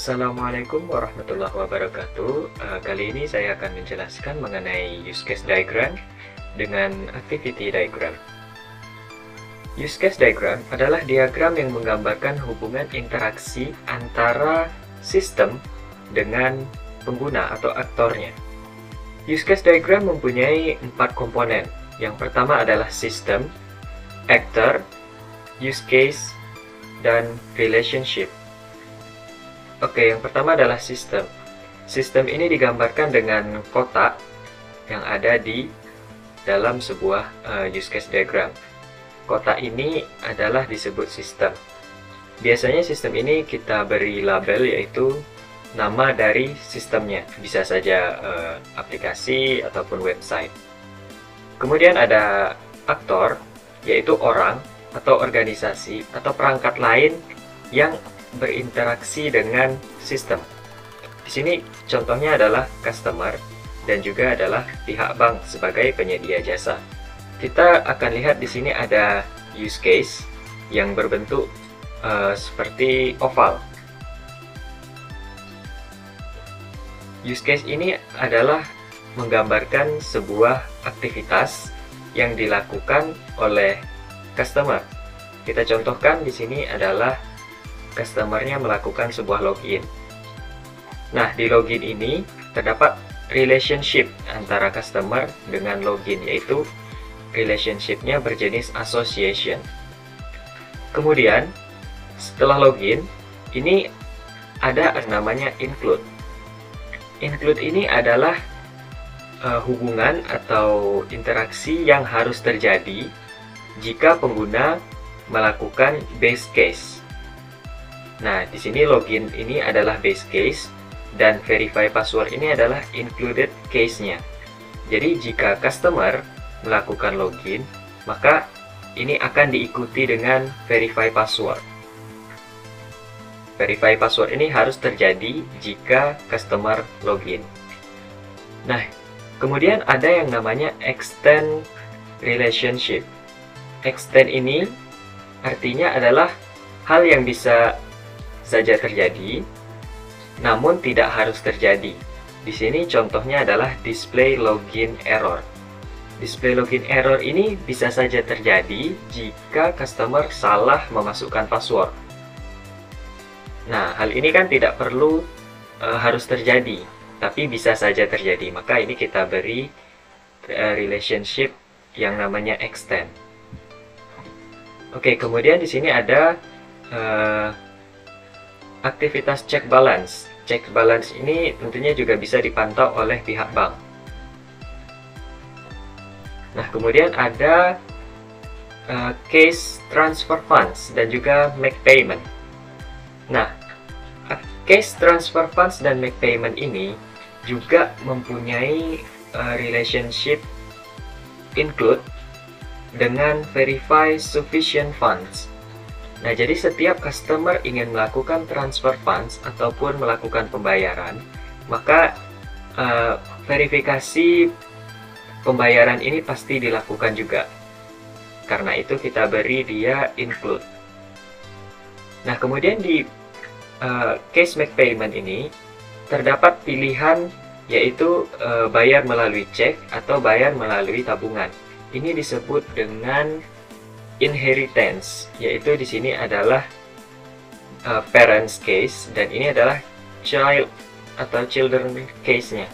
Assalamualaikum warahmatullahi wabarakatuh. Kali ini saya akan menjelaskan mengenai use case diagram dengan activity diagram. Use case diagram adalah diagram yang menggambarkan hubungan interaksi antara sistem dengan pengguna atau aktornya. Use case diagram mempunyai 4 komponen. Yang pertama adalah system, actor, use case, dan relationship. Oke, yang pertama adalah sistem. Sistem ini digambarkan dengan kotak yang ada di dalam sebuah use case diagram. Kotak ini adalah disebut sistem. Biasanya sistem ini kita beri label, yaitu nama dari sistemnya. Bisa saja aplikasi ataupun website. Kemudian ada aktor, yaitu orang atau organisasi atau perangkat lain yang berinteraksi dengan sistem. Di sini contohnya adalah customer dan juga adalah pihak bank sebagai penyedia jasa. Kita akan lihat di sini ada use case yang berbentuk seperti oval. Use case ini adalah menggambarkan sebuah aktivitas yang dilakukan oleh customer. Kita contohkan di sini adalah customer-nya melakukan sebuah login. Nah, di login ini terdapat relationship antara customer dengan login, yaitu relationship-nya berjenis association. Kemudian, setelah login, ini ada namanya include. Include ini adalah hubungan atau interaksi yang harus terjadi jika pengguna melakukan base case. Nah, di sini login ini adalah base case dan verify password ini adalah included case-nya. Jadi, jika customer melakukan login, maka ini akan diikuti dengan verify password. Verify password ini harus terjadi jika customer login. Nah, kemudian ada yang namanya extend relationship. Extend ini artinya adalah hal yang bisa saja terjadi, namun tidak harus terjadi. Di sini contohnya adalah display login error. Display login error ini bisa saja terjadi jika customer salah memasukkan password. Nah, hal ini kan tidak perlu harus terjadi, tapi bisa saja terjadi. Maka ini kita beri relationship yang namanya extend. Oke, kemudian di sini ada aktivitas check balance. Check balance ini tentunya juga bisa dipantau oleh pihak bank. Nah, kemudian ada case transfer funds dan juga make payment. Nah, case transfer funds dan make payment ini juga mempunyai relationship include dengan verify sufficient funds. Nah, jadi setiap customer ingin melakukan transfer funds ataupun melakukan pembayaran, maka verifikasi pembayaran ini pasti dilakukan juga. Karena itu kita beri dia include. Nah, kemudian di case make payment ini terdapat pilihan, yaitu bayar melalui cek atau bayar melalui tabungan. Ini disebut dengan inheritance, yaitu di sini adalah parents case dan ini adalah child atau children case-nya.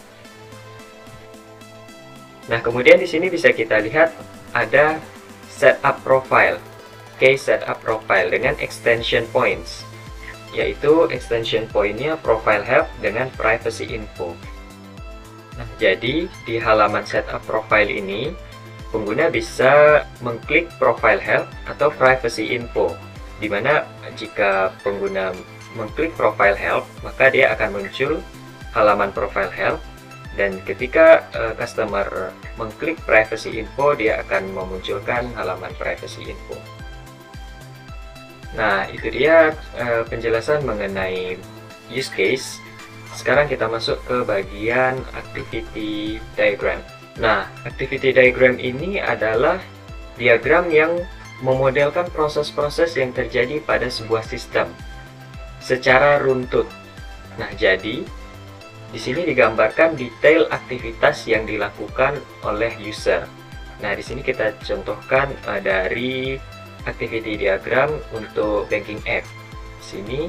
Nah, kemudian di sini bisa kita lihat ada setup profile, case setup profile dengan extension points, yaitu extension point-nya profile help dengan privacy info. Nah, jadi di halaman setup profile ini pengguna bisa mengklik profile help atau privacy info, di mana jika pengguna mengklik profile help, maka dia akan muncul halaman profile help, dan ketika customer mengklik privacy info, dia akan memunculkan halaman privacy info. Nah, itu dia penjelasan mengenai use case. Sekarang kita masuk ke bagian activity diagram. Nah, activity diagram ini adalah diagram yang memodelkan proses-proses yang terjadi pada sebuah sistem secara runtut. Nah, jadi di sini digambarkan detail aktivitas yang dilakukan oleh user. Nah, di sini kita contohkan dari activity diagram untuk banking app. Di sini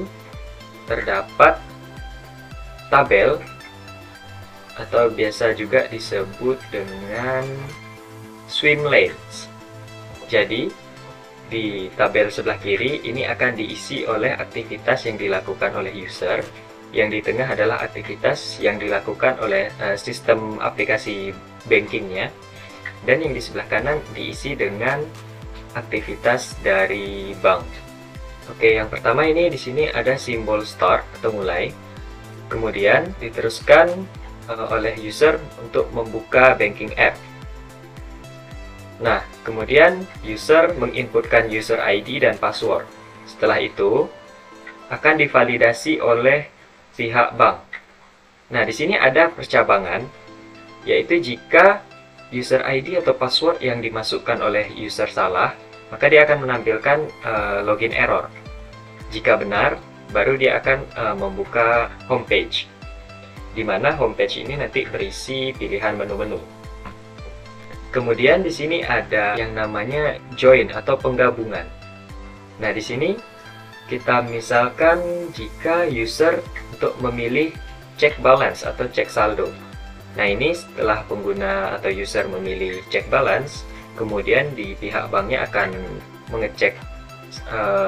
terdapat tabel atau biasa juga disebut dengan swim lanes. Jadi, di tabel sebelah kiri ini akan diisi oleh aktivitas yang dilakukan oleh user. Yang di tengah adalah aktivitas yang dilakukan oleh sistem aplikasi bankingnya. Dan yang di sebelah kanan diisi dengan aktivitas dari bank. Oke, yang pertama ini di sini ada simbol start atau mulai. Kemudian diteruskan oleh user untuk membuka banking app. Nah, kemudian user menginputkan user ID dan password. Setelah itu akan divalidasi oleh pihak bank. Nah, di sini ada percabangan, yaitu jika user ID atau password yang dimasukkan oleh user salah, maka dia akan menampilkan login error. Jika benar, baru dia akan membuka homepage, di mana homepage ini nanti berisi pilihan menu-menu. Kemudian di sini ada yang namanya join atau penggabungan. Nah, di sini kita misalkan jika user untuk memilih cek balance atau cek saldo. Nah, ini setelah pengguna atau user memilih cek balance, kemudian di pihak banknya akan mengecek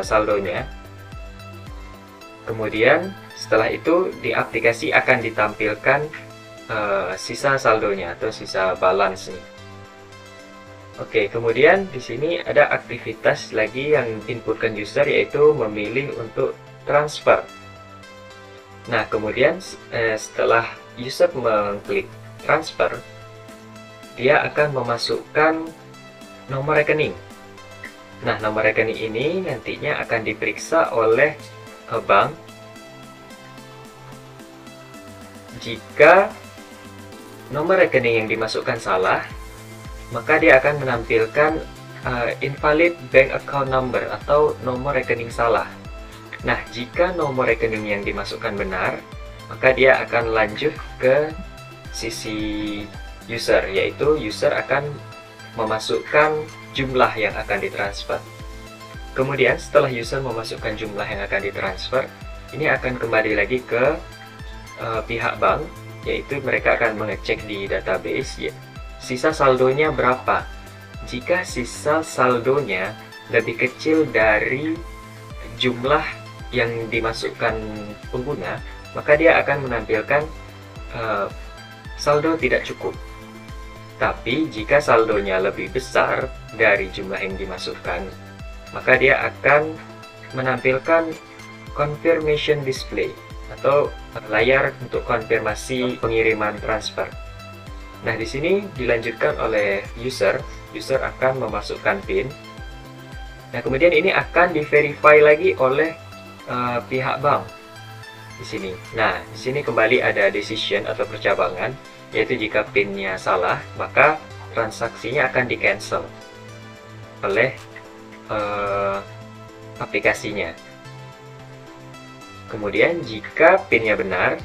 saldonya. Kemudian setelah itu di aplikasi akan ditampilkan sisa saldonya atau sisa balance nih. Oke, kemudian di sini ada aktivitas lagi yang inputkan user, yaitu memilih untuk transfer. Nah, kemudian setelah user mengklik transfer, dia akan memasukkan nomor rekening. Nah, nomor rekening ini nantinya akan diperiksa oleh bank. Jika nomor rekening yang dimasukkan salah, maka dia akan menampilkan invalid bank account number atau nomor rekening salah. Nah, jika nomor rekening yang dimasukkan benar, maka dia akan lanjut ke sisi user, yaitu user akan memasukkan jumlah yang akan ditransfer. Kemudian setelah user memasukkan jumlah yang akan ditransfer, ini akan kembali lagi ke pihak bank, yaitu mereka akan mengecek di database ya, sisa saldonya berapa. Jika sisa saldonya lebih kecil dari jumlah yang dimasukkan pengguna, maka dia akan menampilkan saldo tidak cukup. Tapi jika saldonya lebih besar dari jumlah yang dimasukkan, maka dia akan menampilkan confirmation display atau layar untuk konfirmasi pengiriman transfer. Nah, di sini dilanjutkan oleh user akan memasukkan PIN. Nah, kemudian ini akan di-verify lagi oleh pihak bank di sini. Nah, di sini kembali ada decision atau percabangan, yaitu jika PIN-nya salah, maka transaksinya akan di-cancel oleh aplikasinya. Kemudian jika PIN-nya benar,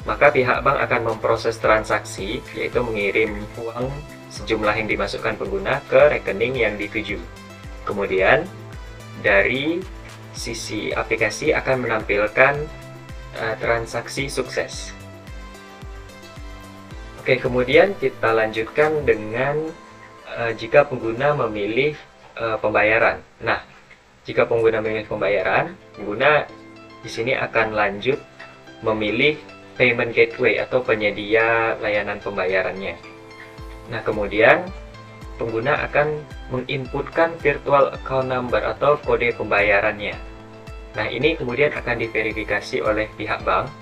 maka pihak bank akan memproses transaksi, yaitu mengirim uang sejumlah yang dimasukkan pengguna ke rekening yang dituju. Kemudian dari sisi aplikasi akan menampilkan transaksi sukses. Oke, kemudian kita lanjutkan dengan jika pengguna memilih pembayaran. Nah, jika pengguna memilih pembayaran, pengguna di sini akan lanjut memilih payment gateway atau penyedia layanan pembayarannya. Nah, kemudian pengguna akan menginputkan virtual account number atau kode pembayarannya. Nah, ini kemudian akan diverifikasi oleh pihak bank.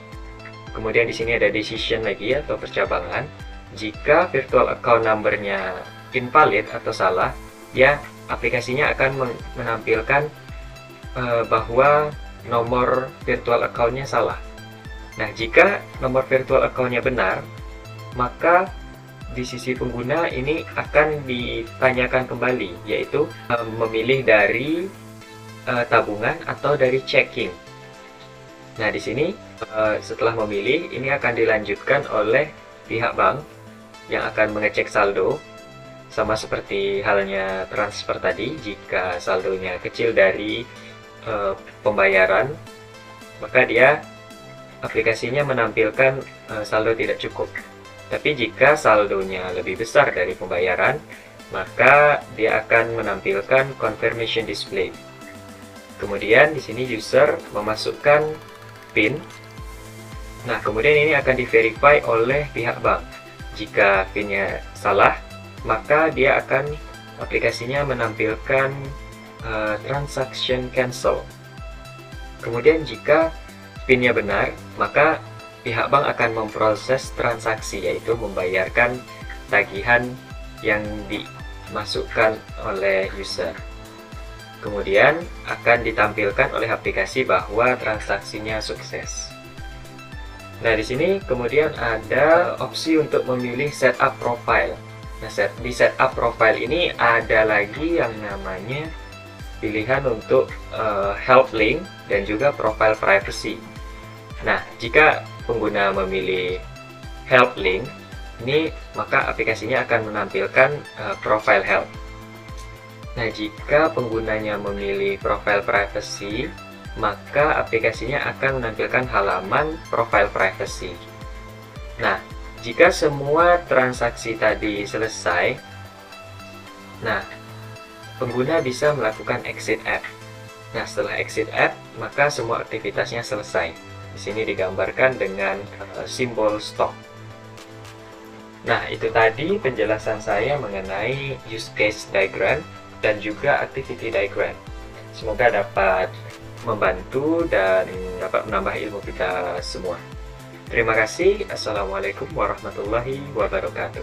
Kemudian di sini ada decision lagi atau percabangan. Jika virtual account number-nya invalid atau salah, ya aplikasinya akan menampilkan bahwa nomor virtual account-nya salah. Nah, jika nomor virtual account-nya benar, maka di sisi pengguna ini akan ditanyakan kembali, yaitu memilih dari tabungan atau dari checking. Nah, di sini setelah memilih, ini akan dilanjutkan oleh pihak bank yang akan mengecek saldo. Sama seperti halnya transfer tadi, jika saldonya kecil dari pembayaran, maka aplikasinya menampilkan saldo tidak cukup. Tapi jika saldonya lebih besar dari pembayaran, maka dia akan menampilkan confirmation display. Kemudian di sini user memasukkan PIN. Nah, kemudian ini akan di-verify oleh pihak bank. Jika PIN-nya salah, maka aplikasinya menampilkan transaction cancel. Kemudian jika PIN-nya benar, maka pihak bank akan memproses transaksi, yaitu membayarkan tagihan yang dimasukkan oleh user. Kemudian akan ditampilkan oleh aplikasi bahwa transaksinya sukses. Nah, di sini kemudian ada opsi untuk memilih setup profile. Nah, di setup profile ini ada lagi yang namanya pilihan untuk help link dan juga profile privacy. Nah, jika pengguna memilih help link, ini maka aplikasinya akan menampilkan profile help. Nah, jika penggunanya memilih profile privacy, maka aplikasinya akan menampilkan halaman profile privacy. Nah, jika semua transaksi tadi selesai, nah, pengguna bisa melakukan exit app. Nah, setelah exit app, maka semua aktivitasnya selesai. Di sini digambarkan dengan simbol stop. Nah, itu tadi penjelasan saya mengenai use case diagram dan juga activity diagram. Semoga dapat membantu dan dapat menambah ilmu kita semua. Terima kasih. Assalamualaikum warahmatullahi wabarakatuh.